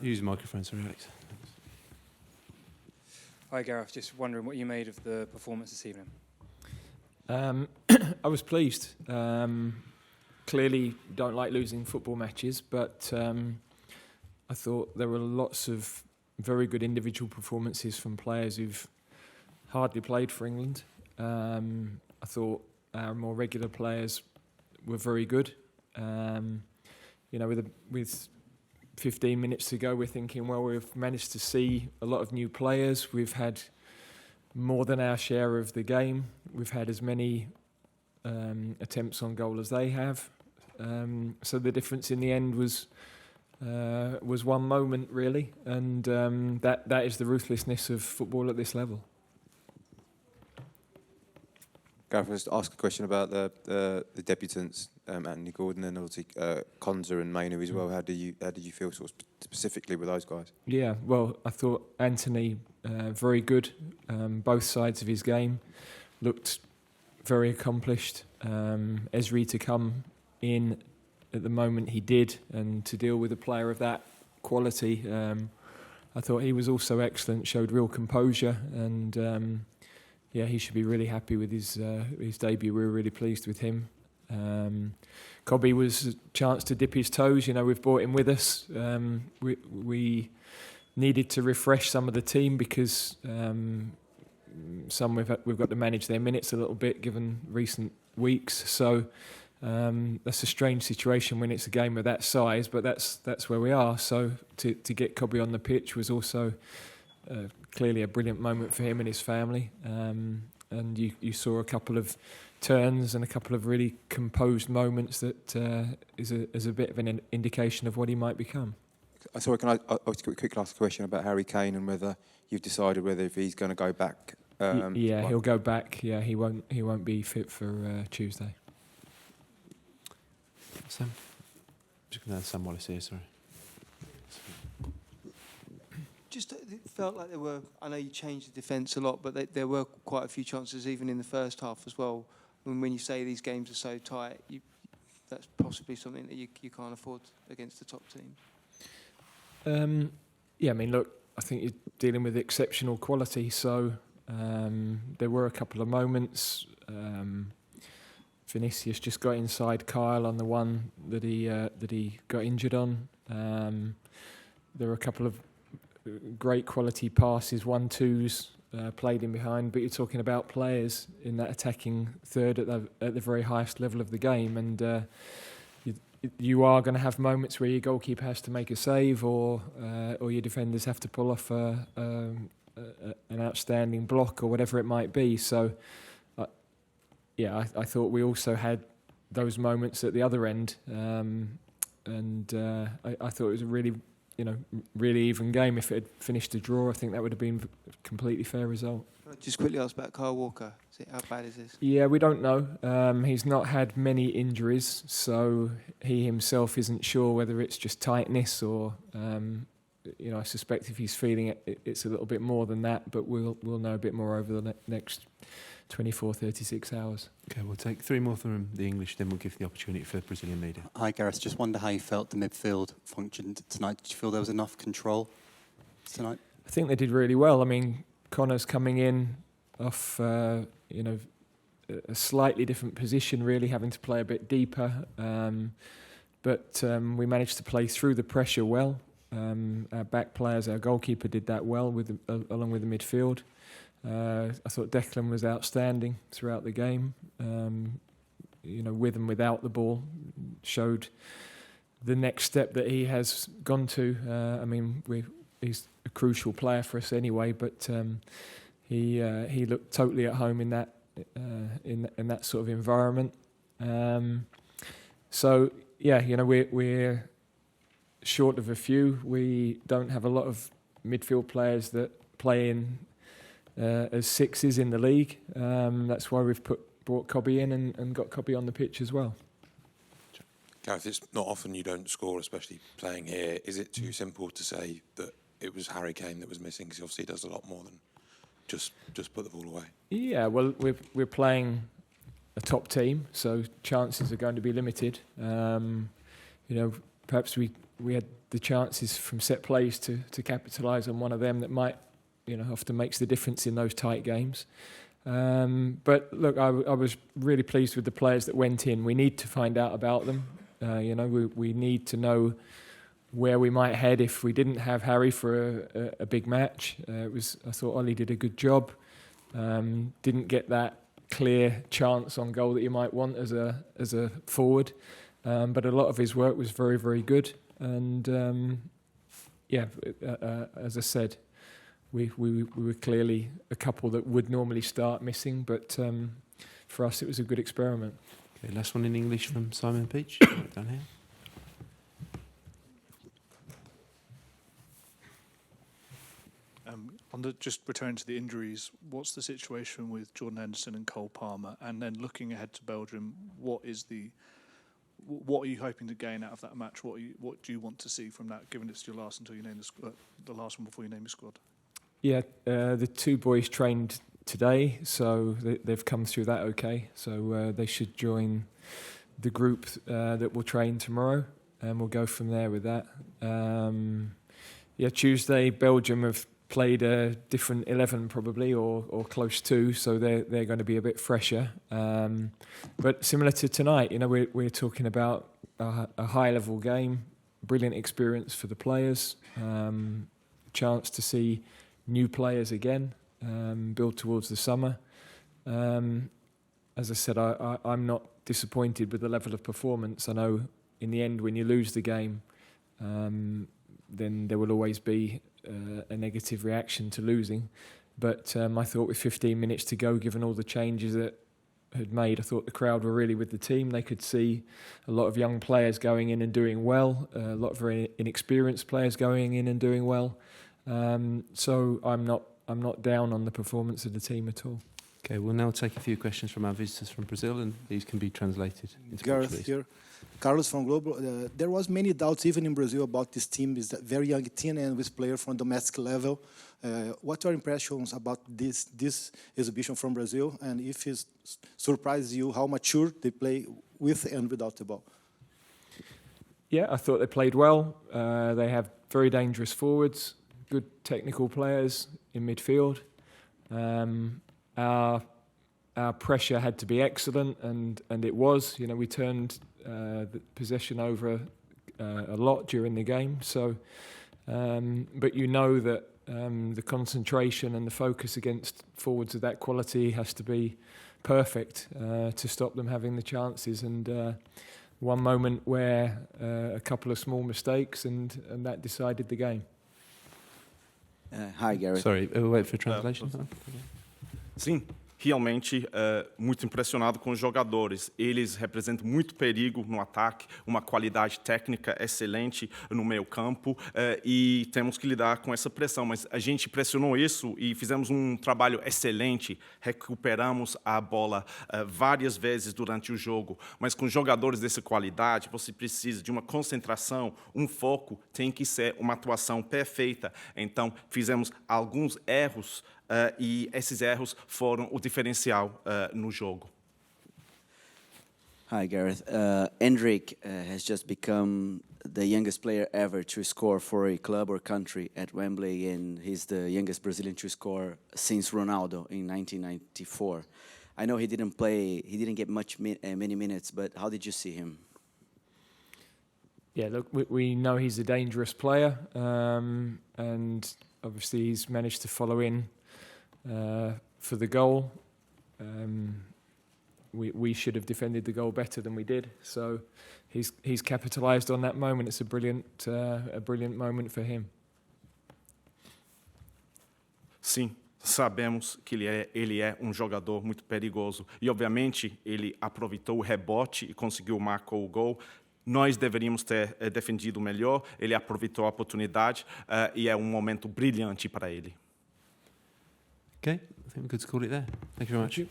Use the microphone, sorry, Alex. Hi Gareth, just wondering what you made of the performance this evening. I was pleased. Clearly don't like losing football matches, but I thought there were lots of very good individual performances from players who've hardly played for England. I thought our more regular players were very good. With 15 minutes to go, we're thinking, well, we've managed to see a lot of new players. We've had more than our share of the game. We've had as many attempts on goal as they have. So the difference in the end was one moment, really, and that is the ruthlessness of football at this level. Gareth, just ask a question about the debutants, Anthony Gordon and obviously Konsa and Mainoo as well. How did you feel sort of specifically with those guys? Yeah, well, I thought Anthony very good. Both sides of his game looked very accomplished. Esri to come in at the moment he did, and to deal with a player of that quality, I thought he was also excellent. Showed real composure and. He should be really happy with his debut. We were really pleased with him. Cobby was a chance to dip his toes. We've brought him with us. We needed to refresh some of the team because some we've got to manage their minutes a little bit given recent weeks. So that's a strange situation when it's a game of that size, but that's where we are. So to get Cobby on the pitch was also clearly a brilliant moment for him and his family. And you saw a couple of turns and a couple of really composed moments that is a bit of an indication of what he might become. Sorry, can I quickly ask a question about Harry Kane and whether you've decided whether if he's going to go back? He'll go back. Yeah, he won't be fit for Tuesday. Sam? Just going to have Sam Wallace here, sorry. Just it felt like there were, I know you changed the defence a lot, but there were quite a few chances even in the first half as well. When you say these games are so tight, that's possibly something that you can't afford against the top teams. Look, I think you're dealing with exceptional quality, so there were a couple of moments. Vinicius just got inside Kyle on the one that he got injured on. There were a couple of great quality passes, 1-2s played in behind, but you're talking about players in that attacking third at the very highest level of the game, and you are going to have moments where your goalkeeper has to make a save, or your defenders have to pull off an outstanding block or whatever it might be. So, I thought we also had those moments at the other end, and I thought it was a really even game. If it had finished a draw, I think that would have been a completely fair result. Just quickly ask about Kyle Walker. How bad is this? Yeah, we don't know. He's not had many injuries, so he himself isn't sure whether it's just tightness or, I suspect if he's feeling it, it's a little bit more than that, but we'll know a bit more over the next 24, 36 hours. Okay, we'll take three more from the English, then we'll give the opportunity for the Brazilian media. Hi, Gareth. Just wonder how you felt the midfield functioned tonight. Did you feel there was enough control tonight? I think they did really well. I mean, Connor's coming in off, a slightly different position, really having to play a bit deeper. But we managed to play through the pressure well. Our back players, our goalkeeper did that well along with the midfield. I thought Declan was outstanding throughout the game. With and without the ball, showed the next step that he has gone to. He's a crucial player for us anyway, but he looked totally at home in that sort of environment. We're short of a few. We don't have a lot of midfield players that play in as sixes in the league. That's why we've brought Cobby in and got Cobby on the pitch as well. Gareth, it's not often you don't score, especially playing here. Is it too simple to say that it was Harry Kane that was missing? Because he obviously does a lot more than just put the ball away. Yeah, well, we're playing a top team, so chances are going to be limited. Perhaps we we had the chances from set plays to capitalise on one of them that might, often makes the difference in those tight games. But look, I was really pleased with the players that went in. We need to find out about them. We need to know where we might head if we didn't have Harry for a big match. I thought Ollie did a good job. Didn't get that clear chance on goal that you might want as a forward, but a lot of his work was very, very good. And as I said, we were clearly a couple that would normally start missing, but for us it was a good experiment. Okay, last one in English from Simon Peach, down here. Just returning to the injuries, what's the situation with Jordan Henderson and Cole Palmer? And then looking ahead to Belgium, what are you hoping to gain out of that match? What do you want to see from that, given it's your last until you name the last one before you name your squad? Yeah, the two boys trained today, so they've come through that okay. So they should join the group that will train tomorrow, and we'll go from there with that. Tuesday, Belgium have played a different 11 probably, or close to, so they're going to be a bit fresher. But similar to tonight, we're talking about a high-level game, brilliant experience for the players, chance to see new players again, build towards the summer. As I said, I'm not disappointed with the level of performance. I know in the end, when you lose the game, then there will always be a negative reaction to losing. But I thought with 15 minutes to go, given all the changes that had made, I thought the crowd were really with the team. They could see a lot of young players going in and doing well, a lot of very inexperienced players going in and doing well. So I'm not down on the performance of the team at all. Okay, we'll now take a few questions from our visitors from Brazil, and these can be translated into Gareth Portuguese. here. Carlos from Globo. There was many doubts even in Brazil about this team. It's a very young team and with players from domestic level. What are your impressions about this exhibition from Brazil, and if it surprises you how mature they play with and without the ball? Yeah, I thought they played well. They have very dangerous forwards, good technical players in midfield. Our pressure had to be excellent, and it was. We turned the possession over a lot during the game. So, but that the concentration and the focus against forwards of that quality has to be perfect to stop them having the chances. And one moment where a couple of small mistakes and that decided the game. Hi, Gareth. Sorry, we'll wait for translation. Sim, realmente muito impressionado com os jogadores. Eles representam muito perigo no ataque, uma qualidade técnica excelente no meio-campo e temos que lidar com essa pressão. Mas a gente pressionou isso e fizemos um trabalho excelente. Recuperamos a bola várias vezes durante o jogo. Mas com jogadores dessa qualidade, você precisa de uma concentração, um foco, tem que ser uma atuação perfeita. Então, fizemos alguns erros e esses erros foram o diferencial no jogo. Hi, Gareth. Endrick has just become the youngest player ever to score for a club or country at Wembley, and he's the youngest Brazilian to score since Ronaldo in 1994. I know he didn't get many minutes, but how did you see him? Yeah, look, we know he's a dangerous player, and obviously he's managed to follow in for the goal. We should have defended the goal better than we did. So he's capitalised on that moment. It's a brilliant moment for him. Sim, sabemos que ele é jogador muito perigoso e obviamente ele aproveitou o rebote e conseguiu marcar o gol. Nós deveríamos ter defendido melhor. Ele aproveitou a oportunidade e é momento brilhante para ele. Okay, I think we could call it there. Thank you very much.